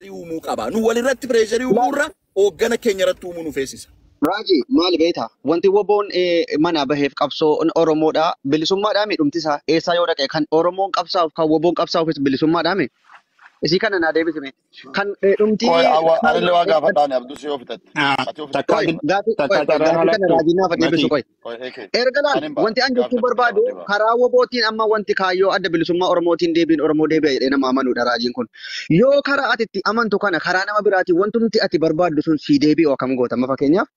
uumuu qaba. Nu walirratti pireesharii uumuurra hooggana keenya irratti uumuu nu feesisa. Raji maal beektaa wanti woboon mana baheef qabsoo Oromoodha bilisummaadhaa miidhumtisaa eessaa yoo dhaqe kan Oromoon qabsaa'uuf kan woboon qabsaa'uufis bilisummaadhaa mi isii kana naa deebisime kan dhumti Arillee waa gaafadhaan abdus yoo fixatti. gaafii kana raajinaaf deebisu qoy. Erga laal wanti an jechuu barbaadu karaa wobootiin amma wanti kaayyoo adda bilisummaa Oromootiin deebiin Oromoo deebi'a jedhee nama amanuudha raajiin kun. Yoo karaa atitti amantu kana karaa nama biraatiin wantumti ati barbaaddu sun sii deebi'u akkam goota amma fakkeenyaaf.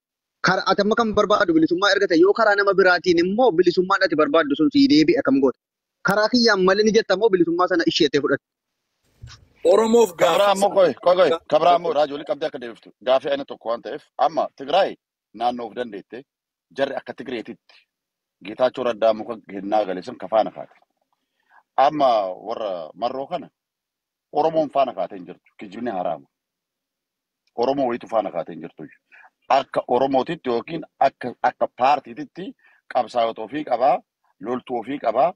Karaa ati amma kan barbaadu bilisummaa ergate yoo karaa nama biraatiin immoo bilisummaan ati barbaaddu sun sii deebi'a akkam goota. Karaa kiyyaan malee ni jetta immoo bilisummaa sana isheettee fudhatte. Oromoof Kabraamo raajolii qabdee akka deebiftu gaafii aina tokko waan ta'eef amma Tigraay naannoof dandeette jarri akka Tigreetitti Geetaachoo Raddaa muka kennaa galeessan kafaana kaate. Amma warra marroo kana Oromoon faana kaatee hin jirtu kijibni haraama. Oromoo wayitu faana kaatee hin jirtu. Akka Oromootitti yookiin akka paartiititti qabsaa'ota ofii qabaa loltuu ofii qabaa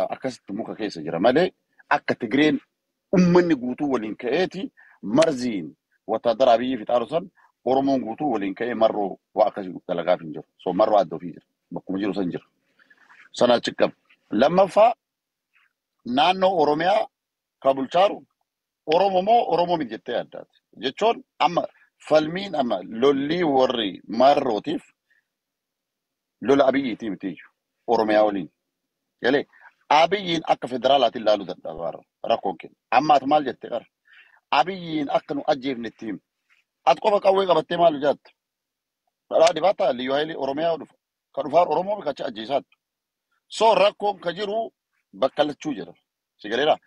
akkasitti muka keessa jira malee akka Tigreen ummanni guutuu waliin ka'eeti marziin wataadara Abiyyi fixaaru san Oromoon guutuu waliin ka'ee marroo waa akkasii dalagaaf hin jiru. So marroo adda ofii jira. Bakkuma jiru san jira. Sana achi qaba. Lammaffaa naannoo Oromiyaa kan bulchaaru Oromoo moo Oromoo miti jettee addaati. Jechuun amma falmiin amma lollii warri marrootiif lola Abiyyiitii miti Oromiyaa waliin. Galee Abiyyiin akka federaalaatiin ilaaluu dadhabaa rakkoon kenna. Amma ati maal jettee qara? Abiyyiin akka nu ajjeefnetti himu. Ati qofa qawwee qabattee maal jaatta? Dhadhaa dibaataa Liyyuu Hayilee Oromiyaa dhufa. Kan dhufaan Oromoo bikacha ajjeesaatti. So rakkoon ka jiru bakka lachuu jira. Sigaleera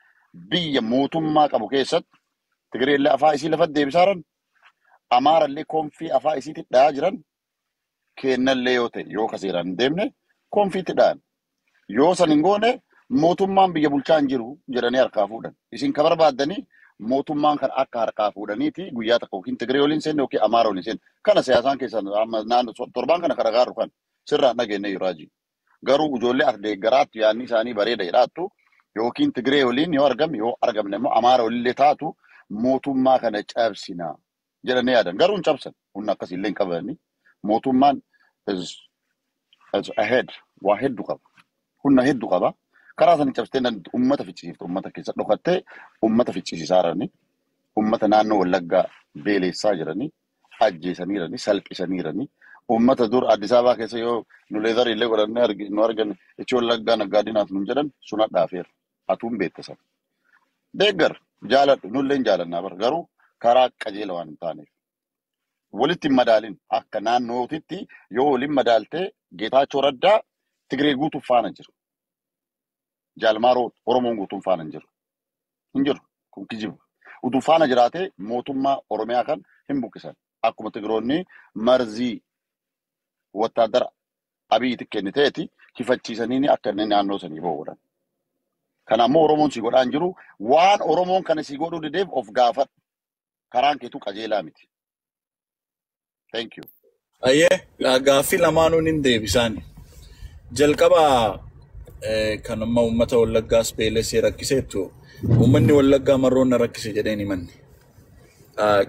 biyya mootummaa qabu keessatti Tigreellee afaa isii lafa deebisaa jiran Amaarallee konfii afaa isiitti dhayaa jiran kennallee yoo ta'e yoo kaseeraan hin deemne konfiitti dhayan. Yoo san hin goone mootummaan biyya bulchaa hin jiru jedhanii harkaa fuudhan. Isin ka barbaaddanii mootummaan kan akka harkaa fuudhaniiti guyyaa tokko yookiin Tigree waliin seenne yookiin Amaara waliin seenne. Kana siyaasaan keessan naannoo torbaan kana gargaaru kan sirraan dhageenne Yuraaji. Garuu ijoollee as deeggaraatti yaadni isaanii bareeda jedhaattu yookiin Tigree waliin yoo argamne yoo argamne immoo Amaara waliin taatu mootummaa kana cabsina jedhanii yaadan. Garuu hin cabsan. Humna akkasiillee hin qabani. Mootummaan is ahead waa hedduu qaba. Humna hedduu qaba. Karaa sana cabsitee uummata ficcisiifte uummata keessa dhokattee uummata ficcisiisaa jiranii uummata naannoo Wallaggaa beeleessaa jiranii ajjeesanii jiranii salphisanii jiranii uummata dur Addis Ababaa keessa yoo nu leezar illee godhannee nu argan ichi Wallaggaa naggaadinaaf nu jedhan suna dhaafeera. Atuun beektasan. Deeggar jaaladhu nullee hin jaalannaa bara garuu karaa qajeela waan hin taaneef. Walitti hin madaalin akka naannootitti yoo waliin madaaltee Geetaachoo Raddaa Tigree guutuuf faana jiru. Jaalmaaroo Oromoon guutuun faana hin jiru. Hin jiru. Kun kijibu. Utuu faana jiraatee mootummaa Oromiyaa kan hin buqqisan. Akkuma Tigiroonni marzii wataadara Abiyyiitti kenniteeti hifachiisanii akka inni naannoo sanii ba'uudhaan. Kanaammoo Oromoon si godhaan jiru waan Oromoon kana si godhuu dideef of gaafadhu. Karaan keetu qajeelaa miti. Thank you. Ayyee gaaffii lamaanuun hin deebisaan. Jalqaba kan amma uummata Wallaggaas beelessee rakkiseettu uummanni Wallaggaa marroon na rakkise jedheen himanne.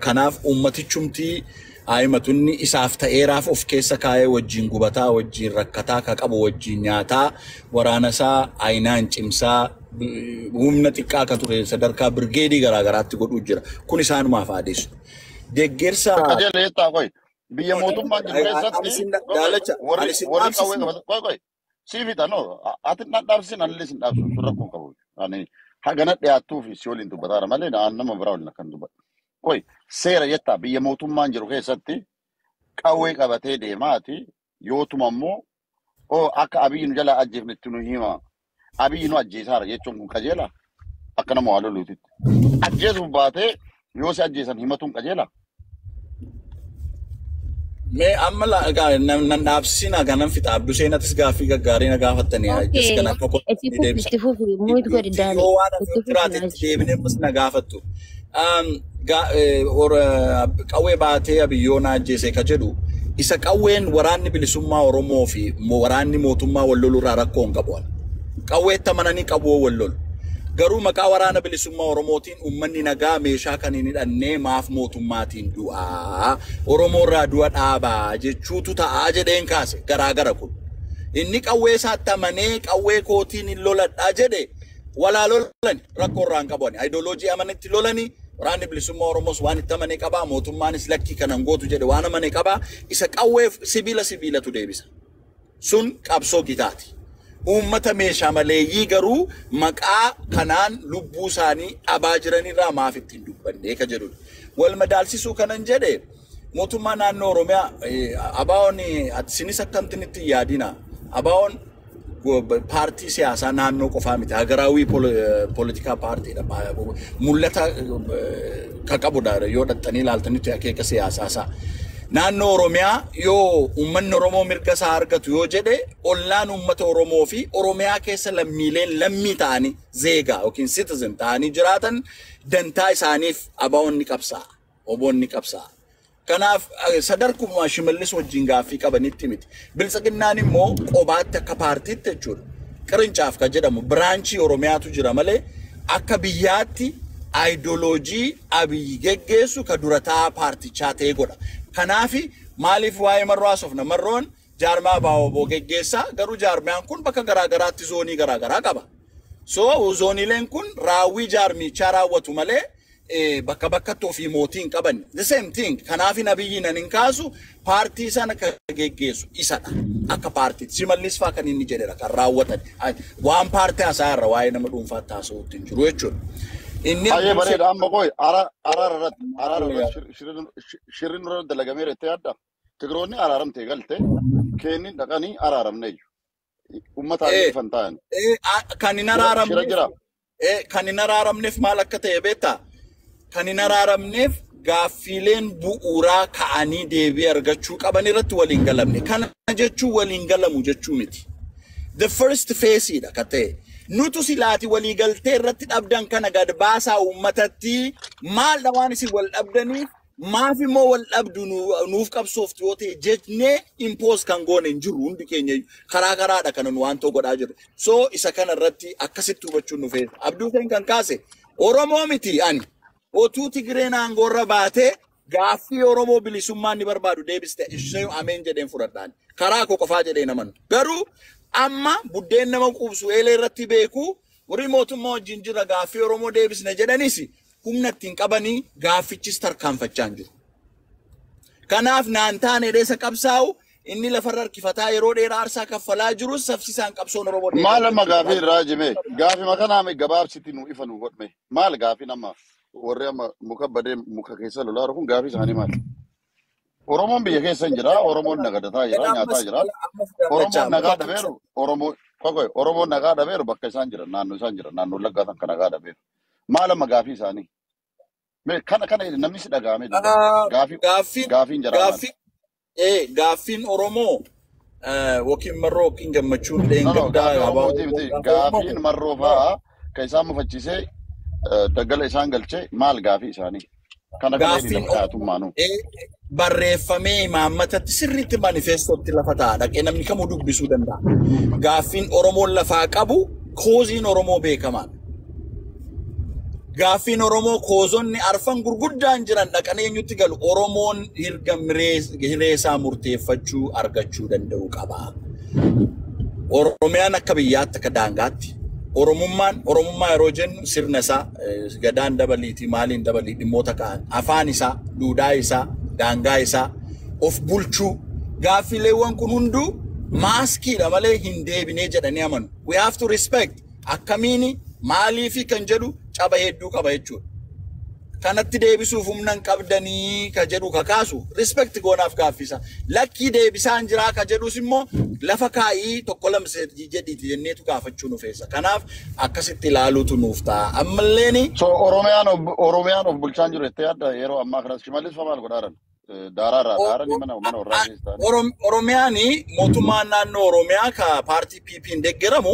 Kanaaf uummatichumtii haayimatunni isaaf ta'eeraaf of keessa kaayee wajjin gubataa wajjin rakkataa ka qabu wajjin nyaataa waraanasaa aynaan cimsaa humna xiqqaa ka ture sadarkaa birgeedii garaagaraatti godhuu jira. Kun isaanumaaf adeessu. Deeggarsa qajeela jettaa qoy biyya mootummaan jiru keessatti warri qawwee qabatu qoy siifita no ati dhaabsin anallee sin dhaabsu sun rakkoon qabu. Ani hagana dhiyaattuu fi si waliin dubbataara malee nama biraa waliin akkan dubbatu. Qoy seera jettaa biyya mootummaan jiru keessatti qawwee qabatee deemaati yootuma immoo akka Abiyyi nu jala ajjeefnetti nu hima. Abiyyi nu ajjeesaara jechuun kun qajeela akka nama waa loluutitti. Ajjeesuuf baatee yoo si ajjeesan himatuun qajeela. Mee amma nan dhaabsina ganan fixa Abduu Seenatis gaaffii gaggaarii na gaafattanii ajjees kan akka qotti deebisa. Waan firaatitti deebinee mus na gaafattu. Qawwee baatee Abiyyoon ajjeese ka jedhu isa qawween waraanni bilisummaa Oromoo fi waraanni mootummaa wal lolurraa rakkoo hin qabu. Qawweetta mananii qabu wal lolu. Garuu maqaa waraana bilisummaa Oromootiin uummanni nagaa meeshaa kan hin hidhannee maaf mootummaatiin du'aa Oromoorraa du'a dhaabaa jechuutu ta'aa jedheen kaase garaagara kun. Inni qawwee isaatti amanee qawwee kootiin hin loladhaa jedhe walaa lolani rakkoorraa hin qaban. Ideoloojii amanitti lolani waraanni bilisummaa Oromoos waan itti amanee qabaa mootummaanis lakkii kanan gootu jedhe waan amanee qabaa isa qawwee sibiilatu deebisa. Sun qabsoo gitaati. Uummata meeshaa maleeyyii garuu maqaa kanaan lubbuu isaanii dhabaa jiranirraa maaf ittiin dubbannee ka jedhudha. Wal madaalsisuu kanan jedhe mootummaa naannoo Oromiyaa abaa'oon sinis akkamtinitti yaadina. Abaa'oon paartii siyaasaa naannoo qofaa miti. Hagaraawii poolitikaa paartiidha. Mul'ata ka qabudha yoo dhattanii ilaaltanitti akeeka siyaasaa. Naannoo Oromiyaa yoo uummanni Oromoo mirga isaa argatu yoo jedhe ollaan uummata Oromoo fi Oromiyaa keessa lammiileen lammii ta'anii zeegaa yookiin citizen ta'anii jiraatan dantaa isaaniif abaa'oon ni qabsaa. Oboon ni qabsaa. Kanaaf sadarkuma Shimallis wajjin gaaffii qabanitti miti. Biltsiginnaan immoo qobaatti akka paartiitti jechuudha. Qirincaaf ka jedhamu biraanchii Oromiyaatu jira malee akka biyyaatti ideoloojii Abiyyi geggeessu ka durataa paartichaa ta'e godha. Kanaafi maaliif waa'ee marroo haasofna? Marroon jaarmaa baawoboo geggeessaa garuu jaarmiyaan kun bakka garaagaraatti zoonii garaagaraa qaba. So zooniileen kun raawwii jaarmichaa raawwatu malee bakka bakkatti ofii mootiin qaban. The same thing. Kanaafi nabiyyiin hin kaasu paartii sana ka geggeessu isadha. Akka paartiitti Shimallis faa kan inni jedhedha kan raawwatan. Waan paartii haasaa irra waa'ee nama dhuunfaatti haasa'uutti hin jiru jechuudha. Aye bareeda amma koy araararratti shirin irratti dalagamee reettee adda Tigiroonni araaramtee galte keenni dhaqanii araaramneeyyu ummata ifan ta'an kan hin araaramneef maal akka ta'e beektaa kan hin araaramneef gaaffiileen bu'uuraa ka'anii deebii argachuu qaban irratti waliin galamne kana jechuu waliin galamu jechuu miti. The first phase dha ka ta'e. Nutu silaati walii galtee irratti dhabdan kana gad baasaa uummatatti maal dhawaan isin wal dhabdaniif maaf immoo wal dhabdu nuuf qabsooftu yoo ta'e jechnee impoos kan goone hin jiru hundi keenya karaa karaadha kan nu waan ta'u godhaa jiru. So isa kana irratti akkasitti hubachuun nu feesa. Abduu kan kaase Oromoo miti ani otuu Tigireen aangoorra baatee gaaffii Oromoo bilisummaan ni barbaadu deebiste ishee ameen jedheen fudhadhaan karaa koo qofaa jedhee naman garuu amma buddeen nama quubsu eelee irratti beeku warri mootummaa wajjin jira gaaffii Oromoo deebisne jedhanis humna ittiin qabanii gaaffichis tarkaanfachaa jiru. Kanaaf naan taane dheessa qabsaa'u inni lafarra harkifataa yeroo dheeraa aarsaa kaffalaa jirus safsisaan qabsoon Oromoo. Maal amma gaaffii irraa jime gaaffii makanaame gabaabsitti nu ifa nu godhame maal gaaffii nama warri amma muka badee muka keessa lolaa kun gaaffii isaanii maal? Oromoon biyya keessa jira, Oromoon nagadataa jira, nyaataa jira. Oromoon nagaa dhabeeru, Oromoon nagaa dhabeeru bakka isaan jiran, naannoo isaan jiran, naannoo laggaatan kan nagaa dhabeeru. Maal amma gaaffii isaanii? Kana namni si dhagaame gaaffiin jira. Gaaffiin Oromoo yookiin marroo yookiin gammachuun dheengaddaa gaaffiin marroo fa'aa kan isaan mufachiisee daggala isaan galchee maal gaaffii isaanii? Kana kan barreeffamee imaammatatti sirriitti manifestootti lafa ta'a dhaqee namni kamuu dubbisuu danda'a. Gaaffiin Oromoon lafaa qabu kooziin Oromoo beekamaan. Gaaffiin Oromoo koozonni arfan gurguddaan jiran dhaqanii eenyutti galu Oromoon hireesaa murteeffachuu argachuu danda'u qaba. Oromiyaan akka biyyaatti akka daangaatti. Oromummaa yeroo jennu sirna isaa gadaan dabaliitii maaliin dabalii dhimmoota ka'an afaan isaa duudhaa isaa daangaa isaa of bulchuu gaaffiileewwan kun hunduu maaskiidha malee hin deebinee jedhanii amanu. We have to respect akkamiini maalii fi kan jedhu caba hedduu qaba jechuudha. Kanatti deebisuuf humnan qabdanii ka jedhu ka kaasu respect goonaaf gaaffisa. Lakkii deebisaan jiraa ka jedhus immoo lafa kaayii tokko lamseet jedhiiti jenneetu gaafachuu nu feesa. Kanaaf akkasitti ilaaluutu nuuf ta'a. Ammalleeni. So Oromiyaan of bulchaan jiru jettee adda yeroo ammaa kanas Shimallis fa maal godhaaran? Daaraarraa mana warraa keessaa. Oromiyaan mootummaan naannoo Oromiyaa ka paartii PP'n deeggaramu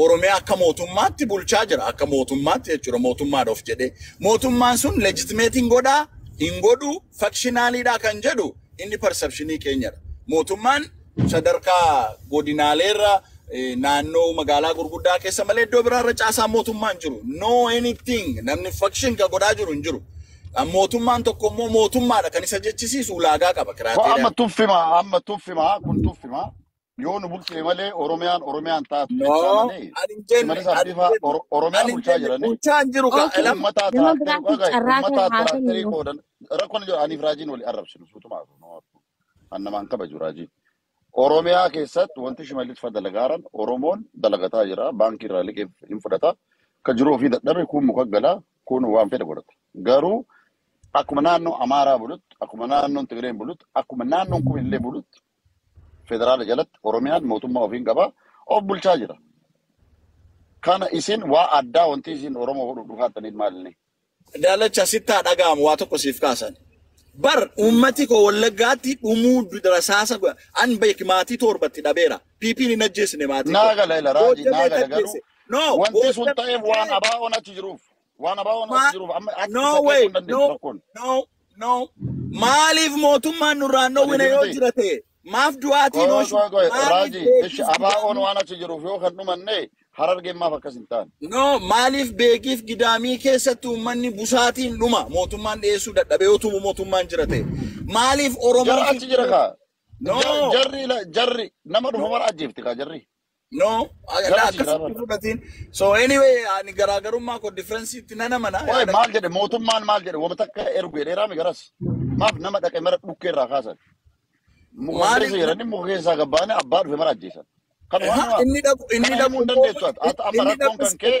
Oromiyaa akka mootummaatti bulchaa jira. Akka mootummaatti jechuudha mootummaadhaaf jedhee. Mootummaan sun legitimating godhaa hin godhu factionaaliidhaa kan jedhu inni perceptionii keenyadha. Mootummaan sadarkaa godinaaleerra naannoo magaalaa gurguddaa keessa malee iddoo biraarra caasaa mootummaan jiru. No anything. Namni faction ka godhaa jiru hin jiru. Mootummaan tokko immoo mootummaadha kan isa jechisiisu ulaagaa qaba. Amma tuffima kun tuffima. Yoo nu bulchee malee Oromiyaan taatu. No. Oromiyaan bulchaa jiranii. Bulchaa hin jiru ka. Uummataa tiraaktarii qoodan. Rakkoon jiru aniif raajiin wali arrabsinu suutumaa. Annamaan kabaju raajiin. Oromiyaa keessatti wanti shimallis fadalagaaran Oromoon dalagataa jira. Baankii irraa liqee hin fudhata. Ka jiru ofii dadhabe kun muka galaa kun waan fedhe godhata. Garuu akkuma naannoo Amaaraa bulutti, akkuma naannoon Tigreen bulutti, akkuma naannoon kun illee bulutti federaala jalatti Oromiyaan mootummaa ofiin qaba of bulchaa jira. Kana isin waa addaa wanti isin Oromoo godhu dhufaataniif maalinni? Daalacha sittaa dhaga'amu waa tokko siif kaasan. Bar ummati ko Wallaggaatti dhumuu rasaasa an beekmaatii torbatti dhabeera. Piipiin hin ajjeesne maatii. Naagala ila raaji naagala garuu. No. Wanti sun ta'eef waan abaa'oon achi jiruuf. Waan abaa'oon achi jiruuf. No way. No. Maaliif mootummaan nurraan dhowwina yoo jira ta'e? Maaf du'aatiin ooshu. Raaji ishi abaa'oon waan achi jiruuf yoo kan dhumanne Harargeen maaf akkas hin taane. No, maaliif beekiif gidaamii keessatti uummanni busaatiin dhuma mootummaan dhiyeessuu dadhabee utuma mootummaan jira ta'e. Maaliif Oromoo Jarri achi jira kaa. No. Jarri nama dhufa mara ajjeefti kaa jarri. No, so anyway, ani garaagarummaa ko difference itti nana mana. Oye maal jedhe mootummaan maal jedhe wama takka ergu jedheeraa mi garas. Maaf nama dhaqe mara dhukkee irraa kaasan. Muka keessa jiranii muka keessaa gabbaane abbaa dhufe mara ajjeesan. Inni dhaquu dandeessu amma rakkoon kan kee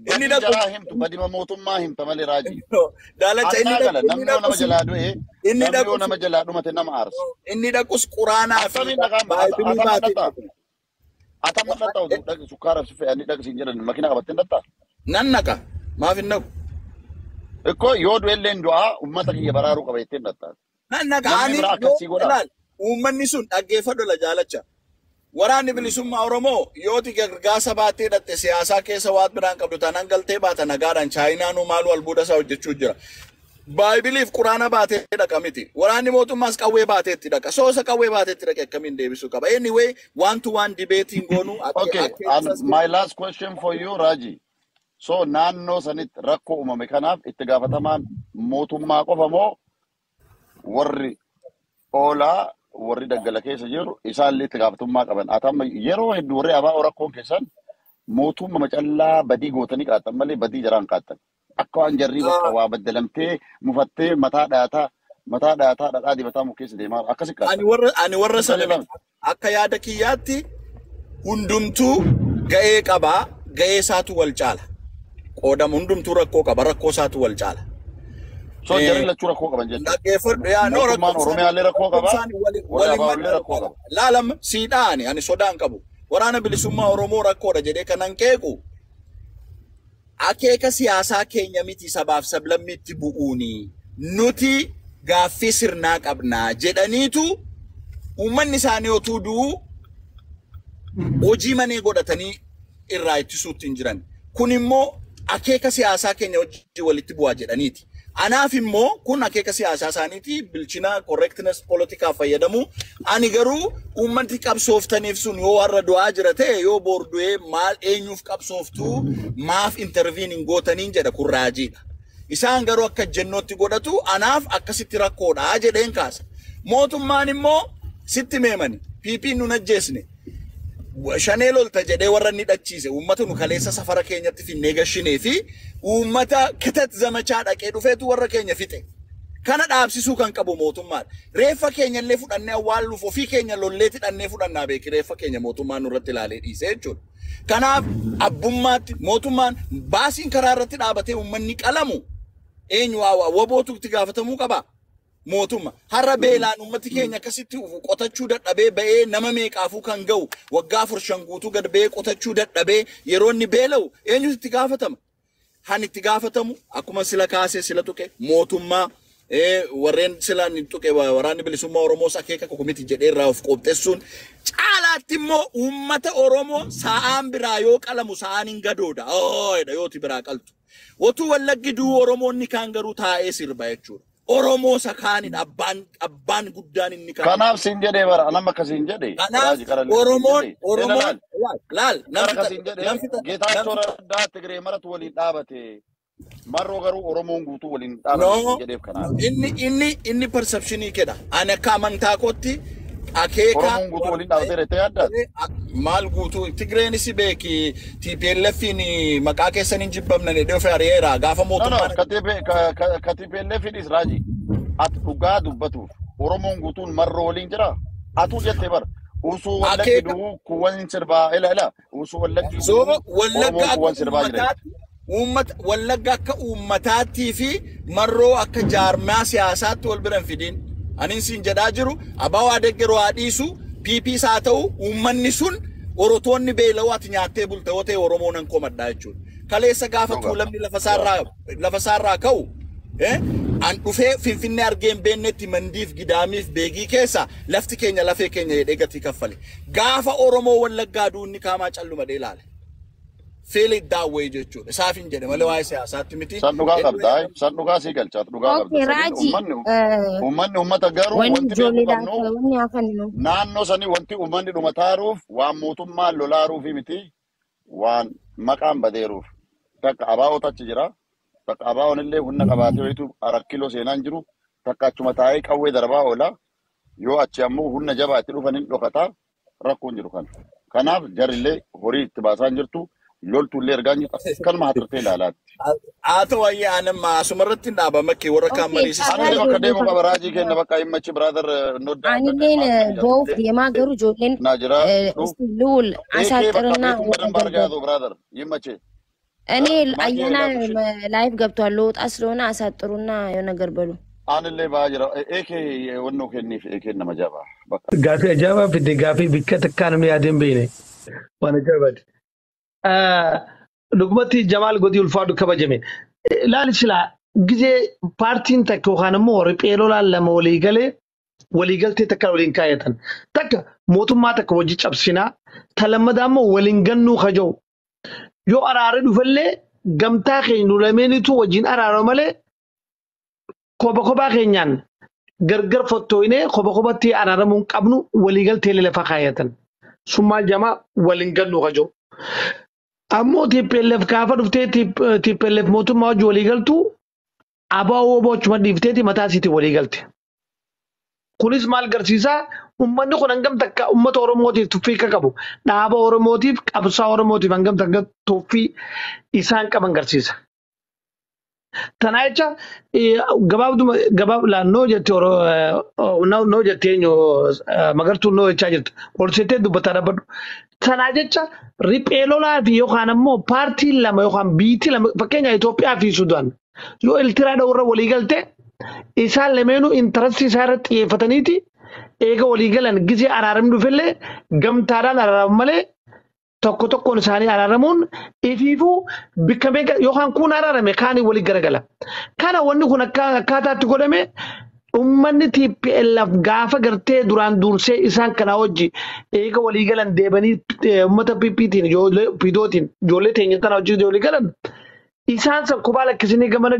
badii jalaa himtu badima mootummaa himta malee raajii. Namni nama jalaa du'e namni nama jalaa dhumate nama aarsa. Inni dhaqus quraanaa fi baayibilii baatee. Atama nata udah sukara sufi ani dak sinjara makina kabatin data. Nannaka maafin nagu. Eko yodu ellen doa ummata kiyya bararu kabatin data. Nannaka ani ilal ummanni sun dhaggeeffadhu la jaalacha. Waraanni bilisummaa Oromoo yooti gargaasa baatee dhatte siyaasaa keessa waat biraan qabdu taanaan galtee baata nagaadhaan chaayinaanuu maaluu albuuda isaa hojjechuu jira. Baaybiliif quraana baatee dhaqa miti. Waraanni mootummaas qawwee baateetti dhaqa. Soosa qawwee baateetti dhaqa akkamiin deebisuu qaba. Anyway, one-to-one debating goonu. Okay, and my last question for you, Raji. So naannoo sanit rakkoo uumame kanaaf itti gaafatamaan mootummaa qofa moo warri oolaa warri daggala keessa jiru isaallee itti gaafatummaa qaban. Atamma yeroo hedduu warri abaa rakkoon keessan mootummaa macallaa badii gootanii qaatan malee badii jaraan qaatan. Akka waan jarri bakka waa baddalamtee mufattee mataa dhaataa dhadhaa dibataa mukeessa deemaa akkasi qaatan. Ani warra sana akka yaada kiyyaatti hundumtuu ga'ee qabaa ga'ee isaatu wal caala. Qoodam hundumtuu rakkoo qaba rakkoo isaatu wal caala. So jarri lachuu rakkoo qaban jechuudha. Dhaggeeffadhu yaa no rakkoo Oromiyaallee rakkoo qaba. Waliin rakkoo qaba. Laalam siidhaani ani sodaan qabu. Waraana bilisummaa Oromoo rakkoodha jedhee kanan qeequ. Akeeka siyaasaa keenya miti sabaaf sablammiitti bu'uuni. Nuti gaaffii sirnaa qabnaa jedhaniitu uummanni isaanii otuu du'u hojii manee godhatanii irraa ittisuutti hin jiran. Kun immoo akeeka siyaasaa keenya hojii walitti bu'aa jedhaniiti. Anaaf immoo kun akeeka siyaasaa isaaniiti bilchina correctness politikaa fayyadamu. Ani garuu uummanni qabsooftaniif sun yoo warra du'aa jira ta'e yoo boordu'ee maal eenyuuf qabsooftuu maaf intervening gootaniin jedha kun raajiidha. Isaan garuu akka jennootti godhatu anaaf akkasitti rakkoodha jedheen kaasa. Mootummaan immoo sitti meemani. Piipiin nun ajjeesne. Shanee lolta jedhee warra inni dhachiise uummata nu kaleessa safara keenyatti finnee gashinee fi uummata kitat zamachaa dhaqee dhufeetu warra keenya fixe. Kana dhaabsisuu kan qabu mootummaan. Reeffa keenya illee fudhannee awwaalluuf ofii keenya lolleetti dhannee fudhannaa beeki reeffa keenya mootummaan nurratti ilaalee dhiisee jechuudha. Kanaaf abbummaatti mootummaan baasiin karaa irratti dhaabatee uummanni qalamu eenyu wabootu itti gaafatamuu qaba. Mootummaa har'a beelaan uummati keenya akkasitti qotachuu dadhabee ba'ee nama meeqaafuu kan ga'u waggaa 4 guutuu gad ba'ee qotachuu dadhabee yeroo inni beela'u eenyutu itti gaafatama? Han itti gaafatamu akkuma sila kaasee sila tuqe mootummaa warreen sila ni tuqe waraanni bilisummaa Oromoos akeeka kokomiti jedhee irraa of qopheessuun caalaatti immoo uummata Oromoo sa'aan biraa yoo qalamu sa'aan hin gadoodha. Yooti biraa qaltu. Otuu Wallaggi duu Oromoonni kaan garuu taa'ee sirba jechuudha. Oromoo sakaanin abbaan guddaan inni kan. Kanaaf siin jedhee bara nama akkasiin jedhee. Kanaaf Oromoon laal namni Geetaachoo Raddaa Tigree maratu waliin dhaabate. Marroo garuu Oromoon guutuu waliin dhaabate jedheef kanaaf. Inni perceptionii kedha. Ani akka amantaa kootti akeeka Oromoon guutuu waliin dhaabatee reetee adda. Maal guutuu Tigreen si beeki TPLFin maqaa keessan hin jibbamne ne dheefe ari'eera gaafa mootummaan. Ka TPLFinis raaji ati dhugaa dubbatuuf Oromoon guutuun marroo waliin jira. Atuu jettee bara. Usuu wallaggi duu kuwwan sirbaa ila usuu wallaggi. So wallagga wallagga akka uummataattii fi marroo akka jaarmaa siyaasaatti wal biran fidin. Anin siin jedhaa jiru abawaa deeggaroo haadhiisu PPs haa ta'u uummanni sun orotoonni beela'uu ati nyaattee bultee yoo ta'e Oromoo nan komadhaa jechuudha. Kaleessa gaafa tuulamni lafa saarraa ka'u an dhufee Finfinnee argeen beennetti mandiif gidaamiif beegii keessa lafti keenya lafee keenya jedhee gatii kaffale. Gaafa Oromoo wallaggaa duunni kaamaa callumadee ilaale. Feel it that way jechuudha. Isaafin jedhe malee waa'ee siyaasaatti miti. San dhugaa qabdaa. San dhugaa sii galchaa. Dhugaa qabdaa. Uummanni uummata garuu wanti beeku naannoo sanii wanti uummanni dhuma taaruuf waan mootummaan lolaaruuf miti waan maqaan badeeruuf. Takka abaa'oota achi jira. Takka abaa'oon illee humna qabaatee wayitu arakkiloo seenaan jiru. Takka achuma taa'ee qawwee darbaa oola. Yoo achi ammoo humna jabaa itti dhufaniin dhokataa rakkoon jiru kana. Kanaaf jarillee horii itti baasaan jirtu. Loltu illee ergaan kan maatirtee ilaalaatti. Haa ta'u wayyaa anamma asumarratti dhaabama kee warra kaan mariisisan. Ani bakka deemu qaba raajii kenna bakka himmachi brother noddaa. Anilleen boof deemaa garuu ijoolleen luul asaxirna brother himmachi. እኔ አየና ላይቭ ገብቷል ለውጥ ስለሆነ አሳጥሩና የሆነ ነገር በሉ አንለ ባጅራ ኤኬ ወኖ ከኒፍ ኤኬ ነመጃባ ጋፊ አጃባ ፍዲ ጋፊ ቢከት ካንም ያደም በይኔ ዋና ጀባድ ዱግመቲ ጀማል ጎዲ ulfaadu ከበጀሜ ላልችላ ጊዜ ፓርቲን ተከውሃንሞ ሪጴሎላ ለመወሊገለ ወሊገልቴ ተከል ወሊን ካየተን ተከ ሞቱማ ተከ ወጂ ጨብሲና ተለመዳሞ ወሊንገኑ ከጆ Yo araare dhufallee gamtaa keenya lameentu wajjin araaroo malee kophaa keenyaan gargar fottooyne kophatti araaramuun qabnu waliigaltee lafa kaayatan summaa jamaa waliin gannu kajoo ammoo TPLF kaafa dhuftee TPLF mootummaa wajjin waliigaltu abaa'oo bochuma dhiifteeti mataa isiitti waliigalte kunis maal garsiisaa ummanni kun hangam takka ummata Oromootiif tuffii qabu dhaaba Oromootiif qabsaa Oromootiif hangam takka tuffii isaan qaban garsiisa. Tanaa jecha gabaab laannoo jettee noo jettee magartuu noo jechaa jirtu ol seetee dubbataa dhabbadhu. Tanaa jecha riphee lolaa fi yookaan ammoo paartiin lama yookaan biitii lama fakkeenya Itoophiyaa fi Sudaan yoo Eertiraa dhawurra waliigalte isaan lameenuu intarastii isaa irratti xiyyeeffataniiti. Eega waliigalan gisee araaramuu dhufellee gamtaadhaan araaramu malee tokkoon isaanii araaramuun ifiifuu bikka meeqa yookaan kun araarame kaanii walii garagala. Kana wanni kun akkaataatti godhame ummanni TPLF gaafa gartee duraan dursee isaan kana hojii eega waliigalan deebanii ummata PPtiin pidootiin ijoollee teenya tana hojii waliigalan isaan san kophaa lakkisanii gamana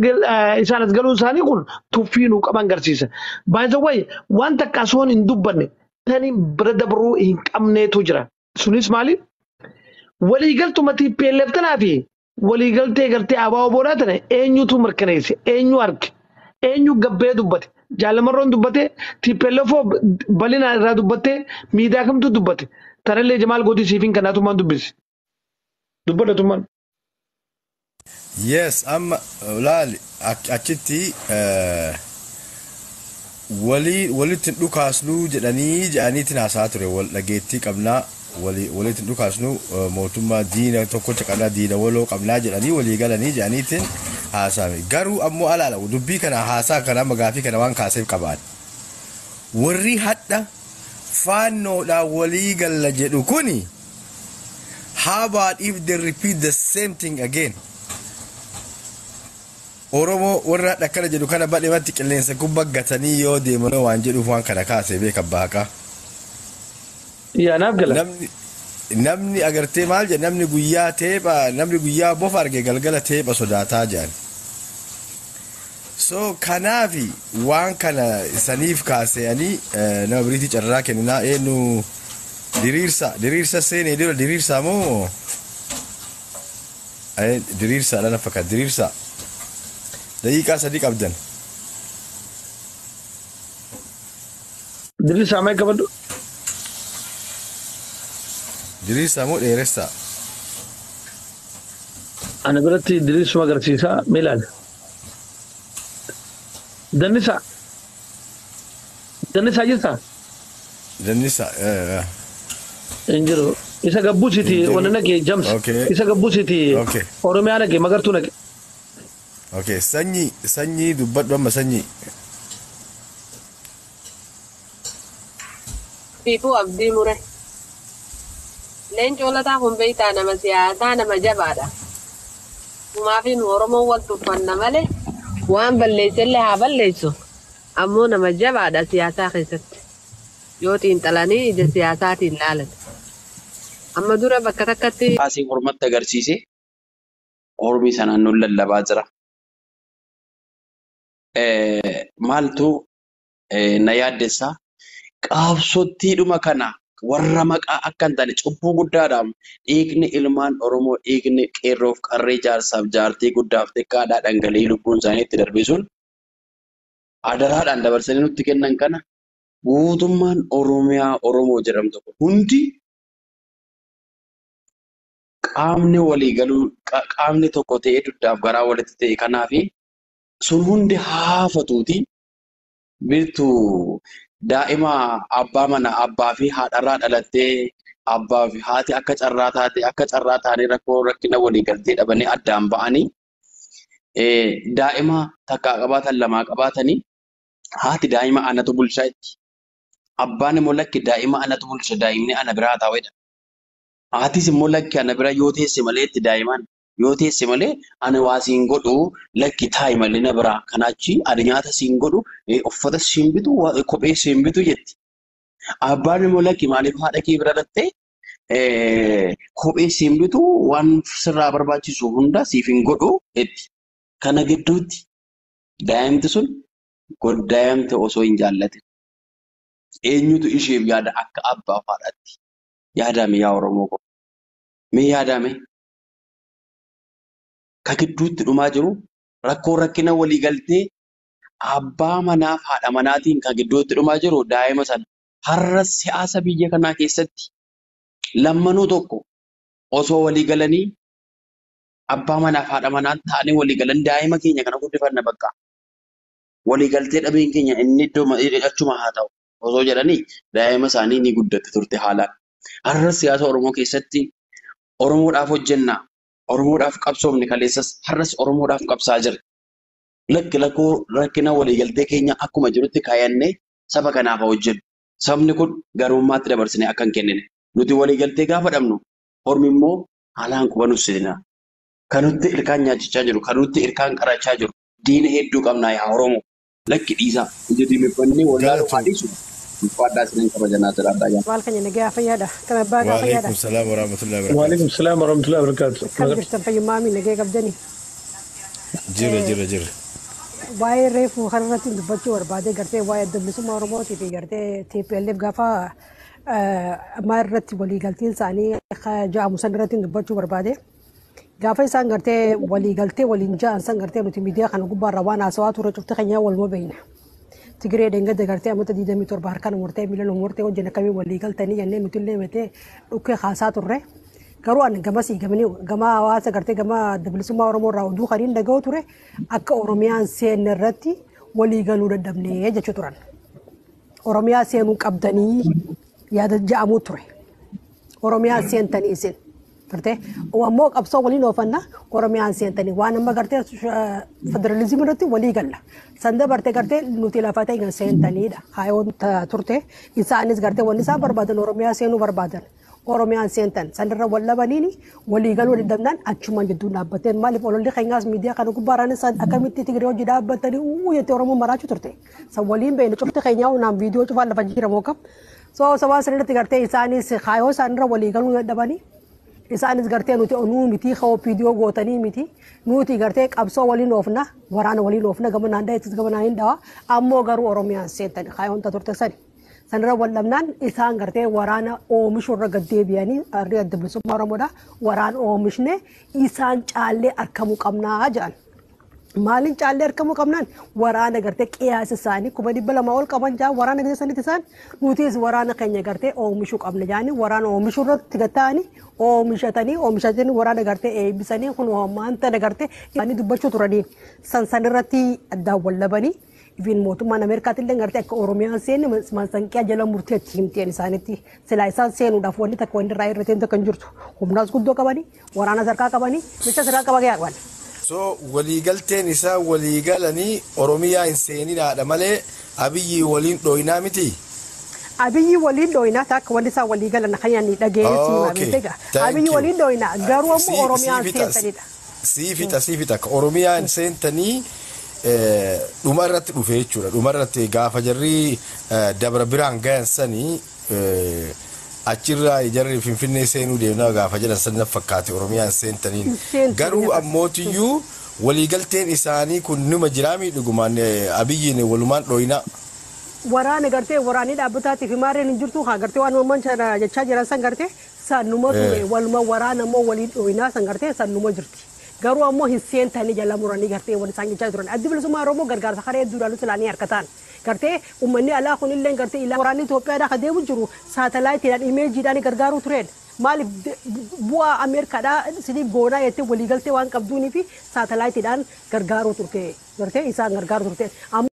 isaan as galuu isaanii kun tuffiinuu qaban garsiisa. By the way waan takka asoon hin dubbanne tani bira dabruu hin qabneetu jira. Sunis maali? Waliigaltuma TPLF tanaa fi waliigaltee gartee abaa'oo boodhaa tana eenyutu mirkaneesse eenyu arge eenyu gabbee dubbate jaalamarroon dubbate TPLF bal'ina irraa dubbate miidiyaa kamtu dubbate tanallee Jamaal Gootii siifiin kanaatumaan dubbise. Dubbadhatumaan. Yes, amma laali achitti walitti dhukaasnu jedhaniitiin haasaa ture wal dhageettii qabnaa walitti dhukaasnu mootummaa diina tokkocha qabnaa diina waloo qabnaa jedhanii walii galanii jedhaniitiin haasa'ame garuu ammoo alaala dubbii kana haasaa kana magaafii kana waan kaaseef qabaan warri hadha faannoodhaan walii galla jedhu kuni how about if they repeat the same thing again? Oromoo warra dhakkana jedhu kana badheematti qilleensa kubba gatanii yoo deeman waan jedhuuf waan kana kaasee beeka baaka. Yaa naaf gala. Namni agartee maal jedhe namni guyyaa bofa arge galgala teepha sodaataa jedhan. So kanaafi waan kana saniif kaasanii nama biriitii carraa kenninaa eenyu diriirsa seenee dura diriirsa moo diriirsa dhala fakkaata diriirsa daqiiqaa 3 qabdan. Diriirsa ammaa qabadhu. Diriirsa moo dheeressa? Ana biratti diriirsuma agarsiisaa miilaan. Dannisa jirta? Dannisa. Injiru. Isa gabbusiti wanna nage jams. Isa gabbusiti Oromiyaa nage magartuu nage. Okay, sanyii dubbadhu amma sanyii. Fiifuu abdii mure. Leencoo lataa kun beektaa nama siyaasaa nama jabaadha. Humaafi nu Oromoo wal tuffanna malee waan balleessellee haa balleessu. Ammoo nama jabaadha siyaasaa keessatti. Yoo xiinxalanii ija siyaasaatiin ilaalan. Amma dura bakka takkatti. Asii hormatti agarsiise Oromii sanaan nuun lallabaa jira. Maaltu na yaaddessaa qaabsottiidhuma kana warra maqaa akka hin taane cubbuu guddaadhaan dhiigni ilmaan Oromoo dhiigni qeerroof qarree jaarsaaf jaartii guddaaf xiqqaadhaa dhangala'ee lubbuun isaanii itti darbisuun adaraadhaan dabarsanii nutti kennan kana guutummaan Oromiyaa Oromoo jedhamtu hundi qaamni walii galuu qaamni tokko ta'ee duddaaf garaa walitti ta'e kanaafi sun hundi haafatuuti birtuu daa'ima abbaa mana abbaa fi haadharraa dhalattee abbaa fi haati akka carraa taate akka carraa taanii rakkina walii galtee dhabanii addaan ba'anii daa'ima takkaa qabaatan lamaa qabaatanii haati daa'ima anatu bulchaa itti abbaan immoo lakki daa'ima anatu bulcha daa'imni ana biraa taa'edha. Haatis immoo lakki ana bira yoo teesse malee itti daa'imaan yoo teesse malee ani waa siin godhu lakki taa'i malee na biraa kanaachi ani nyaata siin godhu uffata siin bitu kophee siin bitu jetti. Abbaan immoo lakki maaliif haadha kee bira dhattee kophee siin bitu waan sirraa barbaachisu hunda siif hin godhu jetti. Kana gidduutti daa'imti sun goddaa'amte osoo hin jaallatin eenyutu isheef yaada akka abbaa haadhaatti yaadame yaa Oromoo ko mee yaadame ka gidduutti dhumaa jiru rakkina walii galtee abbaa manaaf haadha manaatiin ka gidduutti dhumaa jiru daa'ima sana har'a siyaasa biyya kanaa keessatti lammanuu tokko osoo walii galanii abbaa manaaf haadha manaan ta'anii walii galan daa'ima keenya kana guddifanna bakka walii galtee dhabeen keenya inni iddoo achuma haa ta'u osoo jedhanii daa'ima isaanii ni guddatte turte haalaan. Har'a siyaasa Oromoo keessatti Oromoodhaaf hojjenna. Oromoodhaaf qabsoomne kaleessas har'as Oromoodhaaf qabsaa jira. Lakkoo rakkina waliigaltee keenya akkuma jirutti kaayannee saba kanaaf hojjennu. Sabni kun garummaatti dabarsinee akka hin kennine. Nuti waliigaltee gaafa dhabnu Ormi immoo haalaan quba nussina. Kan nutti ilkaan nyaachichaa jiru, kan nutti ilkaan qarachaa jiru. Diina hedduu qabnaa yaa Oromoo. Lakki dhiisaa. Ija diimeffannee wallaaluu haa dhiisu. Fadda sinin kabajana jira daya. Walkan yana ga fayyada. Kana ba ga fayyada. Waalaikum salam warahmatullahi wabarakatuh. Waalaikum salam warahmatullahi wabarakatuh. Kan jirtan fayyu maami nage qabdani. Jira. Waa'ee reefu har'atti dubbachuu barbaade gartee waa'ee bilisummaa Oromootii fi gartee TPLF gaafa amma irratti waliigaltiin isaanii ja'amu san irratti dubbachuu barbaade. Gaafa isaan gartee waliigaltee waliin ja'an san gartee nuti miidiyaa kana gubbaarra waan haasawaa turre cufte keenyaa waluma beekna. Tigiree dengate gartee ammata 27 harkaan murtee miliyoona murtee hojii akkamii waliigaltanii jennee nuti illee metee dhukkee haasaa turre. Garuu ani gama hawaasa gartee gama bilisummaa Oromoo irraa oduu kaniin dhaga'u ture akka Oromiyaan seenne irratti waliigaluu dadhabnee jechuu turan. Oromiyaa seenuu qabdanii yaada ja'amuu ture. Oromiyaa seentanii isin. Gartee ammoo qabsoo waliin oofanna Oromiyaan seentanii waan amma gartee federalizimii irratti walii galla. Sanda bartee gartee nuti lafa ta'e seentaniidha. Haayoon turte isaanis gartee wanni isaan barbaadan Oromiyaa seenuu barbaadan. Oromiyaan seentan sanirra wallabaniini walii galuu dadhabnaan achumaan jidduu dhaabbateen maaliif ololli keenyaas miidiyaa kana gubbaaraanis akkamitti Tigiree hojii dhaabbatanii jettee Oromoo maraachuu turte. San waliin beekne cufti keenyaa unaan viidiyoo cufaan lafa jijjiiramoo qab. Sabaa sirriitti gartee isaanis haayoo isaanirra walii galuu dadhabanii isaanis gartee nuti onuu miti khoo viidiyoo gootanii miti nuti gartee qabsoo waliin oofna waraana waliin oofna gama naandaa itti gama naan dhawa ammoo garuu oromiyaan seetan kaayonta turte sani sanirra wallamnaan isaan gartee waraana oomishuu irra gaddeebi'anii arri adda bilisummaa oromoodha waraan oomishne isaan caallee arkamuu qabnaa jedhan maalin caallee arkamuu qabnaan waraana gartee qiyaasa isaanii 200 ol qaban jaa waraana gisa saniti isaan nutis waraana keenya gartee oomishuu qabna jaani waraana oomishuu irratti gataani oomishatanii waraana gartee eebbisanii kun maanta gartee ani dubbachuu turanii san irratti adda wallabanii ifin mootummaan Ameerikaatti illee gartee akka Oromiyaan seenne maasanqiyaa jala murteetti himteen isaanitti silaa isaan seenuudhaaf wanni takka wanni irraa irrateen takka hin jirtu humnaas guddoo qabanii waraana sarkaa qabanii jecha sarkaa qaba gaariidhaan. So waliigalteen isaa waliigalanii Oromiyaa hin seeninaadha malee Abiyyi waliin dhooyinaa miti. Abiyyi waliin dhooyinaa takka wanni isaa waliigalan kan inni dhageessi maamilteega. Abiyyi waliin dhooyinaa garuu ammoo Oromiyaan seentanidha. Siifita akka Oromiyaan seentanii dhuma irratti dhufe jechuudha. Dhuma irratti gaafa jarri dabra biraan gahan sanii achirraa jarri Finfinnee seenuu deemnaa gaafa jedhan sana fakkaate Oromiyaan seentaniin. Garuu ammootiyyuu waliigalteen isaanii kun numa jiraa miidhugumaan Abiyyiin walumaan dhooyinaa. Waraana gartee waraanii dhaabbataatti fi maarreen hin jirtu haa gartee waan uumaman jechaa jiran san gartee sannuma ture waluma waraana ammoo waliin dhooyinaa san gartee sannuma jirti. Garuu ammoo hin seentanii jala muranii gartee wal isaan jechaa turan. Addi bilisummaa Oromoo gargaarsa karee hedduudhaan silaanii harkataan. Gartee uummanni alaa kun illee gartee ilaa waraanni Itoophiyaadhaa kan deemu jiru saatalaayitiidhaan imeejiidhaan gargaaruu turedha. Maaliif bu'aa Ameerikaadhaa siniif goonaa jettee waliigaltee waan qabduunii fi saatalaayitiidhaan gargaaruu turte. Gartee isaan gargaaruu turte.